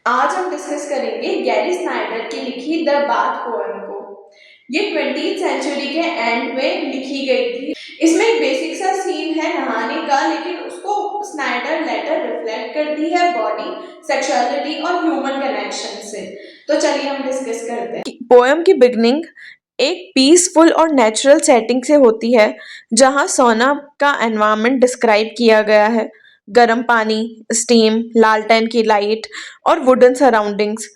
आज हम डिस्कस करेंगे गैरी स्नाइडर की लिखी द बाथ पोएम को। ये 20th सेंचुरी के एंड में लिखी गई थी। इसमें एक बेसिक सा सीन है नहाने का, लेकिन उसको स्नाइडर लेटर रिफ्लेक्ट करती है बॉडी, सेक्सुअलिटी और ह्यूमन कनेक्शन से। तो चलिए हम डिस्कस करते हैं। पोएम की बिगनिंग एक पीसफुल और नेचुरल सेटिंग से होती है, जहाँ सोना का एनवायरनमेंट डिस्क्राइब किया गया है। गर्म पानी, स्टीम, लालटेन की लाइट और वुडन सराउंडिंग्स।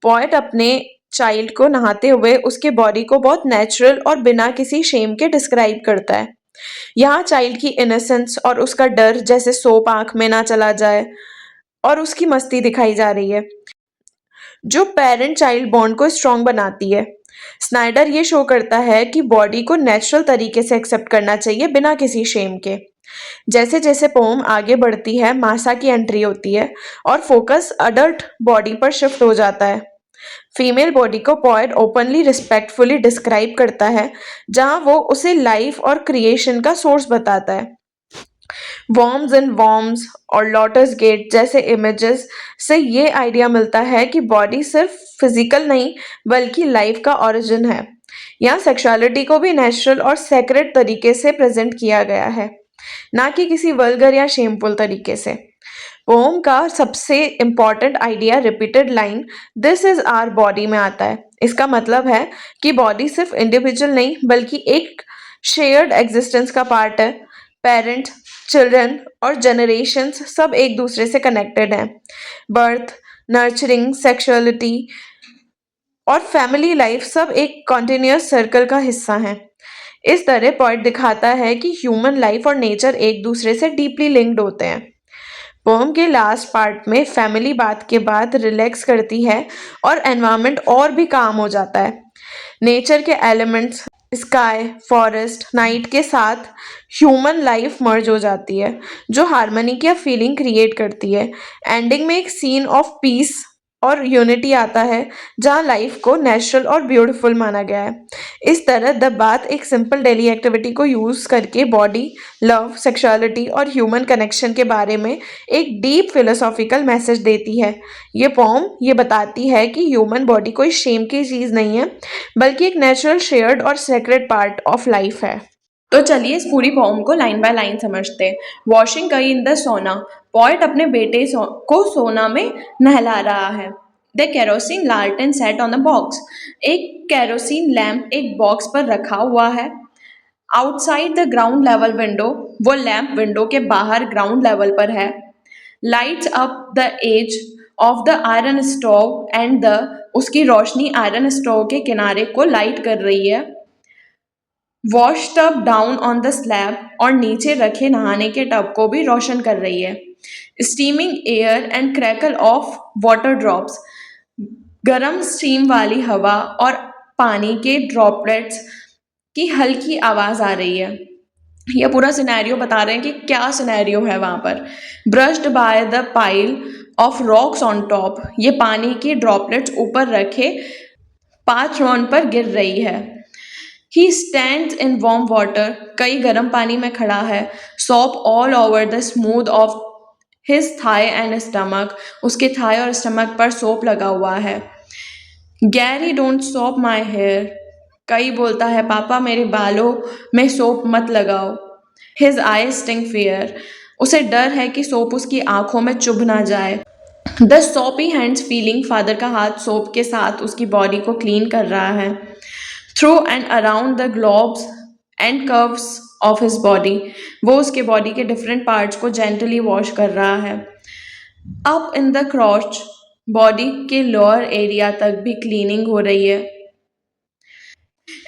पोएट अपने चाइल्ड को नहाते हुए उसके बॉडी को बहुत नेचुरल और बिना किसी शेम के डिस्क्राइब करता है। यहाँ चाइल्ड की इनोसेंस और उसका डर, जैसे सोप आंख में ना चला जाए, और उसकी मस्ती दिखाई जा रही है, जो पेरेंट चाइल्ड बॉन्ड को स्ट्रॉन्ग बनाती है। स्नाइडर ये शो करता है कि बॉडी को नेचुरल तरीके से एक्सेप्ट करना चाहिए, बिना किसी शेम के। जैसे जैसे पोम आगे बढ़ती है, मासा की एंट्री होती है और फोकस अडल्ट बॉडी पर शिफ्ट हो जाता है। फीमेल बॉडी को पोएट ओपनली रिस्पेक्टफुली डिस्क्राइब करता है, जहां वो उसे लाइफ और क्रिएशन का सोर्स बताता है। वर्म्स एंड वॉर्म्स और लोटस गेट जैसे इमेजेस से ये आइडिया मिलता है कि बॉडी सिर्फ फिजिकल नहीं, बल्कि लाइफ का ओरिजिन है। यहाँ सेक्सुअलिटी को भी नेचुरल और सेक्रेट तरीके से प्रेजेंट किया गया है, ना कि किसी वल्गर या शेमफुल तरीके से। पोम का सबसे important idea repeated line this is our body में आता है। इसका मतलब है कि बॉडी सिर्फ इंडिविजुअल नहीं, बल्कि एक शेयर्ड एग्जिस्टेंस का पार्ट है। पेरेंट, चिल्ड्रन और जनरेशन्स सब एक दूसरे से कनेक्टेड हैं। बर्थ, नर्चरिंग, सेक्सुअलिटी और फैमिली लाइफ सब एक कॉन्टिन्यूअस सर्कल का हिस्सा हैं। इस तरह पॉइंट दिखाता है कि ह्यूमन लाइफ और नेचर एक दूसरे से डीपली लिंक्ड होते हैं। पोम के लास्ट पार्ट में फैमिली बात के बाद रिलैक्स करती है और एनवायरनमेंट और भी काम हो जाता है। नेचर के एलिमेंट्स, स्काई, फॉरेस्ट, नाइट के साथ ह्यूमन लाइफ मर्ज हो जाती है, जो हार्मनी की फीलिंग क्रिएट करती है। एंडिंग में एक सीन ऑफ पीस और यूनिटी आता है, जहाँ लाइफ को नेचुरल और ब्यूटीफुल माना गया है। इस तरह द बात एक सिंपल डेली एक्टिविटी को यूज करके बॉडी, लव, सेक्सुअलिटी और ह्यूमन कनेक्शन के बारे में एक डीप फिलोसॉफिकल मैसेज देती है। ये पोम ये बताती है कि ह्यूमन बॉडी कोई शेम की चीज़ नहीं है, बल्कि एक नेचुरल, शेयर्ड और सेक्रेट पार्ट ऑफ लाइफ है। तो चलिए इस पूरी पोम को लाइन बाय लाइन समझते हैं। वॉशिंग गई इन द सोना। पॉइट अपने बेटे को सोना में नहला रहा है। द केरोसिन लालटेन सेट ऑन द बॉक्स। एक केरोसिन लैम्प एक बॉक्स पर रखा हुआ है। Outside the ground level window. वो लैम्प विंडो के बाहर ग्राउंड लेवल पर है। Lights up the edge of the iron stove and the उसकी रोशनी आयरन स्टोव के किनारे को लाइट कर रही है। Wash tub down on the slab और नीचे रखे नहाने के टब को भी रोशन कर रही है। Steaming air and crackle of water drops. गरम स्टीम वाली हवा और पानी के ड्रॉपलेट्स की हल्की आवाज आ रही है। ये पूरा सिनेरियो बता रहे हैं कि क्या सिनेरियो है वहां पर। Brushed by the pile of rocks on top. ये पानी की ड्रॉपलेट्स ऊपर रखे पाथरोन पर गिर रही है। He stands in warm water. Kai गर्म पानी में खड़ा है। Soap all over the smooth of his thigh and stomach. उसके थाई और स्टमक पर सोप लगा हुआ है। Gary don't soap my hair. Kai बोलता है पापा मेरे बालों में सोप मत लगाओ। हिज आई स्टिंग फियर। उसे डर है कि सोप उसकी आंखों में चुभ ना जाए। द सोपी हैंड्स फीलिंग। फादर का हाथ सोप के साथ उसकी बॉडी को क्लीन कर रहा है। Through and around the globes and curves of his body. वो उसके बॉडी के डिफरेंट पार्ट्स को जेंटली वॉश कर रहा है। Up in the crotch. Body के लोअर एरिया तक भी क्लीनिंग हो रही है।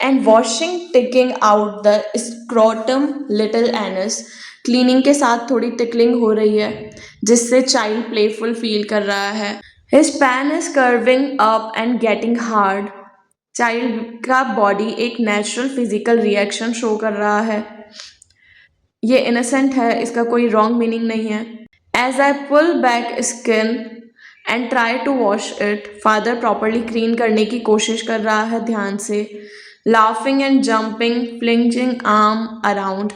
And washing ticking out the scrotum little anus. Cleaning के साथ थोड़ी टिकलिंग हो रही है, जिससे चाइल्ड प्लेफुल फील कर रहा है। His pan is curving up and getting hard. Child का बॉडी एक नेचुरल फिजिकल रिएक्शन शो कर रहा है। ये इनोसेंट है, इसका कोई रॉन्ग मीनिंग नहीं है। As I pull back skin and try to wash it. Father properly clean करने की कोशिश कर रहा है ध्यान से। Laughing and jumping, flinching arm around.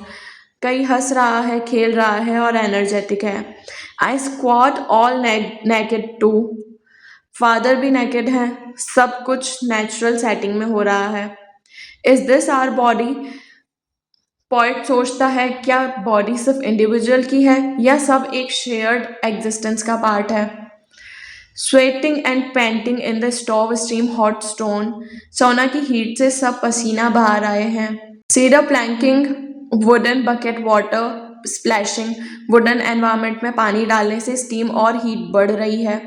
Kai हंस रहा है, खेल रहा है और एनर्जेटिक है। I squat all naked too. Father भी नेकेड हैं, सब कुछ नेचुरल सेटिंग में हो रहा है। Is this our body? Point सोचता है क्या बॉडी सिर्फ इंडिविजुअल की है या सब एक शेयर्ड एग्जिस्टेंस का पार्ट है। Sweating and painting in the stove steam hot stone, sauna की हीट से सब पसीना बाहर आए हैं। Cedar planking wooden bucket water splashing, wooden environment में पानी डालने से स्टीम और हीट बढ़ रही है।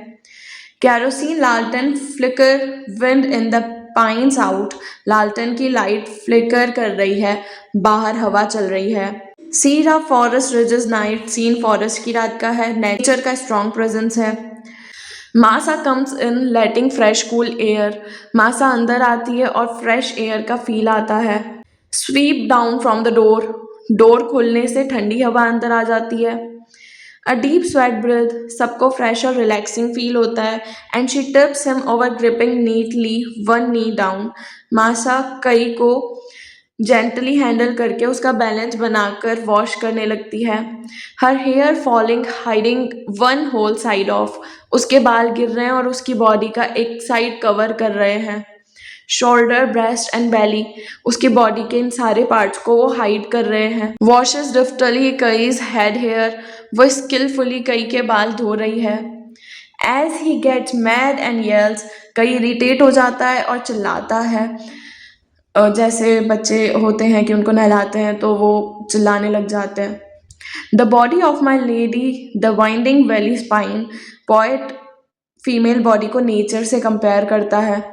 कैरोसिन लालटेन flicker wind in the pines out, लालटेन की लाइट फ्लिकर कर रही है, बाहर हवा चल रही है। Scene of forest ridges night, scene forest की रात का है, नेचर का स्ट्रॉन्ग प्रेजेंस है। मासा comes in letting fresh cool air, मासा अंदर आती है और फ्रेश एयर का फील आता है। Sweep down from the door, door खुलने से ठंडी हवा अंदर आ जाती है। अ डीप स्वेट ब्रीथ, सबको फ्रेश और रिलैक्सिंग फील होता है। And she tips him over gripping neatly one knee down, मासा कई को जेंटली हैंडल करके उसका बैलेंस बनाकर वॉश करने लगती है। Her hair falling hiding one whole side of, उसके बाल गिर रहे हैं और उसकी बॉडी का एक साइड कवर कर रहे हैं। शोल्डर ब्रेस्ट एंड बेली, उसकी बॉडी के इन सारे पार्ट्स को वो हाइड कर रहे हैं। Washes deftly Kai's head hair, वो स्किलफुली कई के बाल धो रही है। As he gets mad and yells, कई इरिटेट हो जाता है और चिल्लाता है। जैसे बच्चे होते हैं कि उनको नहलाते हैं तो वो चिल्लाने लग जाते हैं। The body of my lady the winding valley spine, poet female body को नेचर से कंपेयर करता है।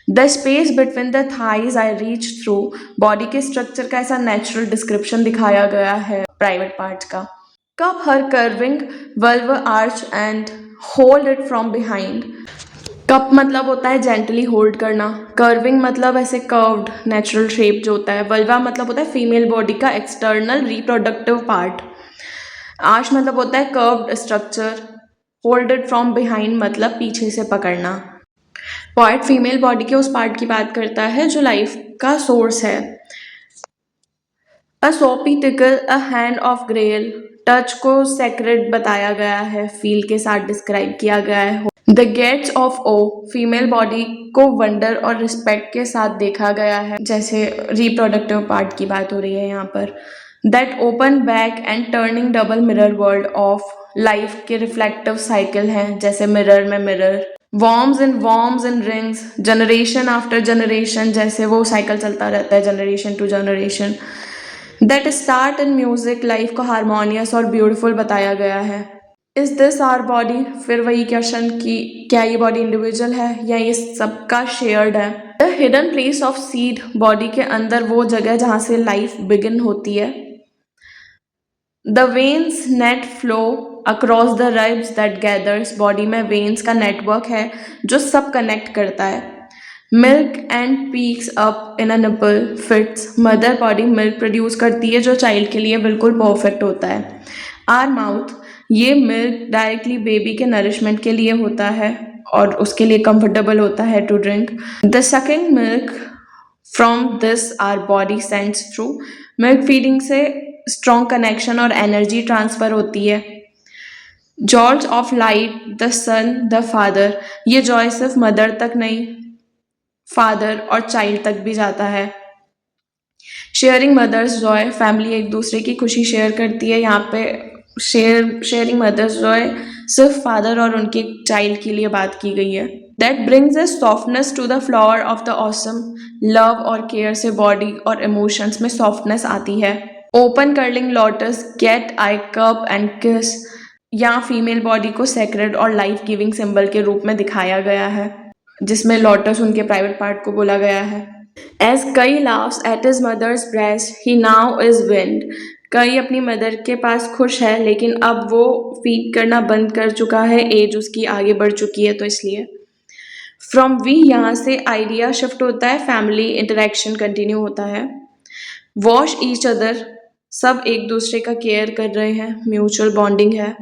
The space between the thighs I reach through, body के स्ट्रक्चर का ऐसा नेचुरल डिस्क्रिप्शन दिखाया गया है प्राइवेट पार्ट्स का। Cup her curving valve arch and hold it from behind, cup मतलब होता है जेंटली होल्ड करना, कर्विंग मतलब ऐसे कर्व्ड नेचुरल शेप जो होता है, वल्वा मतलब होता है फीमेल बॉडी का एक्सटर्नल रिप्रोडक्टिव पार्ट, आर्च मतलब होता है curved structure, hold it from behind मतलब पीछे से पकड़ना। पॉइंट फीमेल बॉडी के उस पार्ट की बात करता है जो लाइफ का सोर्स है। A soapy tickle a hand of grail, touch को सेक्रेड बताया गया है, फील के साथ डिस्क्राइब किया गया है। The gates of oh, female body को वंडर और रिस्पेक्ट के साथ देखा गया है, जैसे रिप्रोडक्टिव पार्ट की बात हो रही है यहाँ पर। That open back and turning double mirror world of, life के रिफ्लेक्टिव साइकिल हैं जैसे मिरर में mirror. Worms and rings, generation after generation, जैसे वो साइकिल चलता रहता है generation to generation. That start in music, life को हारमोनियस और ब्यूटिफुल बताया गया है। इज दिस आवर बॉडी, फिर वही क्वेश्चन कि क्या ये बॉडी इंडिविजुअल है या ये सबका शेयर्ड है। The hidden place of seed, body के अंदर वो जगह जहाँ से लाइफ बिगिन होती है। The veins net flow across the ribs that gathers, body में वेन्स का नेटवर्क है जो सब कनेक्ट करता है। Milk and peaks up in a nipple fits, mother body milk produce करती है जो चाइल्ड के लिए बिल्कुल परफेक्ट होता है। आर माउथ, ये मिल्क डायरेक्टली बेबी के नरिशमेंट के लिए होता है और उसके लिए कंफर्टेबल होता है to drink. The sucking milk from this our body sends through, milk feeding से स्ट्रॉन्ग कनेक्शन और एनर्जी ट्रांसफर होती है। George of light the son the father, ये जॉय सिर्फ मदर तक नहीं फादर और चाइल्ड तक भी जाता है। शेयरिंग मदर्स जॉय, फैमिली एक दूसरे की खुशी शेयर करती है, यहाँ पे शेयरिंग मदर्स जॉय सिर्फ फादर और उनके चाइल्ड के लिए बात की गई है। That brings a softness to the flower of the awesome, love और केयर से बॉडी और इमोशंस में सॉफ्टनेस आती है। Open curling lotus gate I cup and kiss, यहाँ फीमेल बॉडी को सेक्रेड और लाइफ गिविंग सिंबल के रूप में दिखाया गया है, जिसमें लोटस उनके प्राइवेट पार्ट को बोला गया है। As Kai laves at his mother's breast he now is wind, Kai अपनी मदर के पास खुश है लेकिन अब वो फीड करना बंद कर चुका है, एज उसकी आगे बढ़ चुकी है तो इसलिए। फ्रॉम वी, यहाँ से आइडिया शिफ्ट होता है, फैमिली इंटरेक्शन कंटिन्यू होता है। वॉश ईच अदर, सब एक दूसरे का केयर कर रहे हैं, म्यूचुअल बॉन्डिंग है।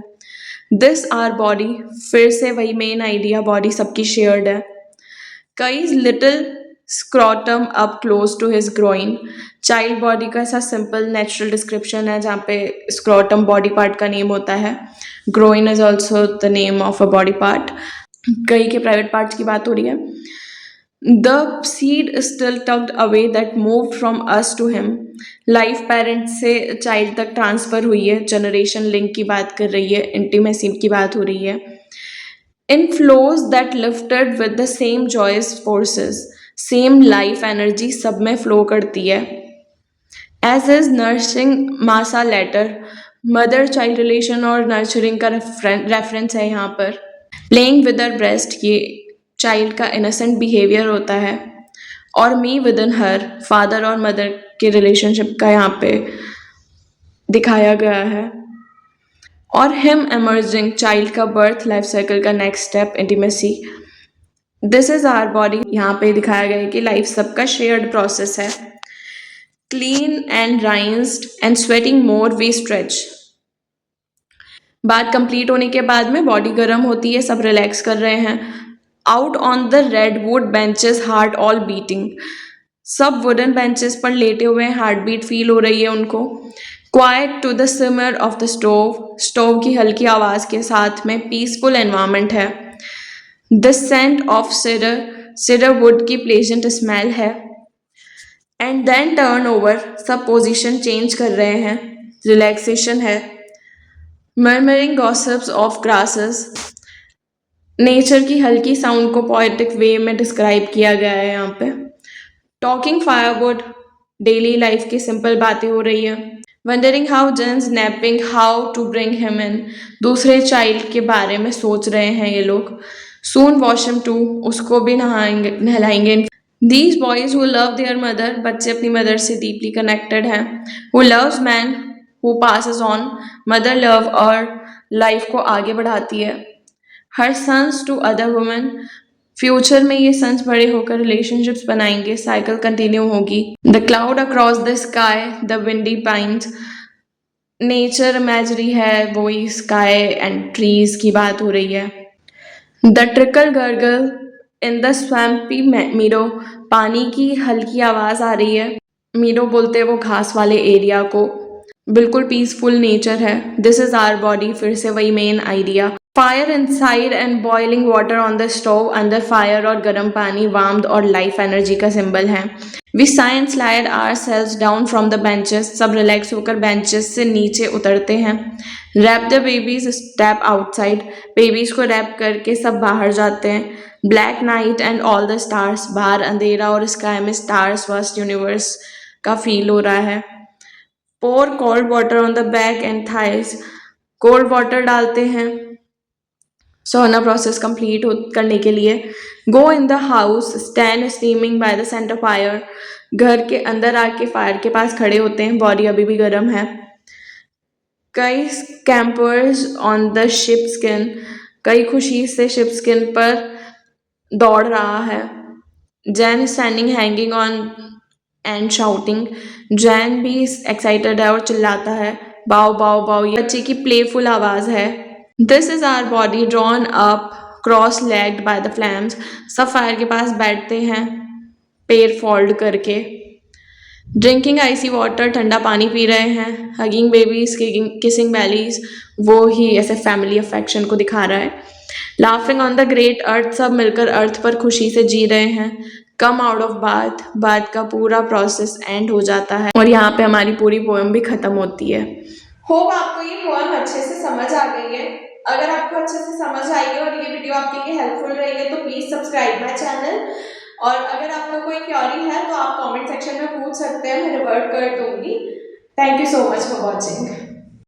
दिस आर बॉडी, फिर से वही मेन आइडिया, बॉडी सबकी शेयर्ड है। Kai little scrotum up close to his groin, child body का ऐसा सिंपल नेचुरल डिस्क्रिप्शन है जहाँ पे स्क्रॉटम बॉडी पार्ट का नेम होता है, groin is also the name of a body part. Kai के प्राइवेट पार्ट्स की बात हो रही है। The seed still tucked away that move from us to him, life parent से चाइल्ड तक ट्रांसफर हुई है, जनरेशन लिंक की बात कर रही है, इंटीमेसी की बात हो रही है। In flows that lifted with the same joyous forces, same life energy सब में फ्लो करती है। एज इज नर्सिंग मासा लेटर, मदर चाइल्ड रिलेशन और नर्चरिंग का रेफरेंस है यहाँ पर। प्लेइंग विद हर ब्रेस्ट, ये चाइल्ड का इनोसेंट बिहेवियर होता है। और me with in her, father और मदर के रिलेशनशिप का यहाँ पे दिखाया गया है। और हिम एमर्जिंग, चाइल्ड का बर्थ लाइफ साइकिल का next step, intimacy. This is our body, यहाँ पे दिखाया गया है कि लाइफ सबका शेयर्ड प्रोसेस है। Clean and rinsed and sweating more we stretch, बात कंप्लीट होने के बाद में बॉडी गर्म होती है, सब रिलैक्स कर रहे हैं। Out on the red wood benches, heart all beating, सब वुडन बेंचेस पर लेटे हुए हैं, हार्ट बीट फील हो रही है उनको। Quiet to the simmer of the stove, stove की हल्की आवाज़ के साथ में पीसफुल एनवायरनमेंट है। The scent of cedar, cedar wood की प्लेजेंट स्मेल है। एंड देन टर्न ओवर, सब पोजीशन चेंज कर रहे हैं, रिलैक्सेशन है। Murmuring gossips of grasses, nature की हल्की साउंड को पोएटिक वे में डिस्क्राइब किया गया है यहाँ पे। टॉकिंग फायरवुड, डेली लाइफ की सिंपल बातें हो रही है। Wondering how Jen's napping, how to bring him in, दूसरे चाइल्ड के बारे में सोच रहे हैं ये लोग। सून वॉश हिम टू, उसको भी नहलाएंगे। These boys who love their mother, बच्चे अपनी मदर से डीपली कनेक्टेड हैं। Who loves man who passes on, mother love और लाइफ को आगे बढ़ाती है। Her sons to other women, future में ये सन्स बड़े होकर रिलेशनशिप्स बनाएंगे, साइकिल कंटिन्यू होगी। The cloud across the sky, the windy pines, nature imagery है, वही स्काई एंड ट्रीज की बात हो रही है। The trickle gurgle in the swampy मीडो, पानी की हल्की आवाज आ रही है। मीडो बोलते हैं वो घास वाले एरिया को, बिल्कुल पीसफुल नेचर है। दिस इज आवर बॉडी, फिर से वही main idea. Fire inside and boiling water on the stove, अंदर फायर और गर्म पानी वार्मथ और लाइफ एनर्जी का सिंबल है। We sign slide our selves down from the benches, सब रिलैक्स होकर बेंचेस से नीचे उतरते हैं। Wrap the babies, step outside, babies को रैप करके सब बाहर जाते हैं। Black night and all the stars, बाहर अंधेरा और स्काई में स्टार्स, वास्ट यूनिवर्स का फील हो रहा है। Pour cold water on the back and thighs, cold water डालते हैं सोना प्रोसेस कंप्लीट करने के लिए। Go in the house, stand steaming by the centre fire, घर के अंदर आके फायर के पास खड़े होते हैं, बॉडी अभी भी गर्म है। कई campers on the ship skin, कई खुशी से शिप स्किन पर दौड़ रहा है। Jain standing hanging on and shouting, Jain भी एक्साइटेड है और चिल्लाता है, बाओ बाओ बाओ, ये बच्चे की प्लेफुल आवाज है। This is our body drawn up cross legged by the flames, सब फायर के पास बैठते हैं पैर फोल्ड करके। ड्रिंकिंग आइसी वाटर, ठंडा पानी पी रहे हैं। हगिंग बेबीज, किसिंग बैलीज, वो ही ऐसे फैमिली अफेक्शन को दिखा रहा है। लाफिंग ऑन द ग्रेट अर्थ, सब मिलकर अर्थ पर खुशी से जी रहे हैं। Come out of bath, bath का पूरा प्रोसेस एंड हो जाता है और यहाँ पे हमारी पूरी पोएम भी खत्म होती है। होप आपको ये पोएम अच्छे से समझ आ गई है। अगर आपको अच्छे से समझ आई है और ये वीडियो आपके लिए हेल्पफुल रही है तो प्लीज सब्सक्राइब माय चैनल। और अगर आपको कोई क्वेरी है तो आप कमेंट सेक्शन में पूछ सकते हैं, मैं रिवर्ट कर दूंगी। Thank you so much for watching.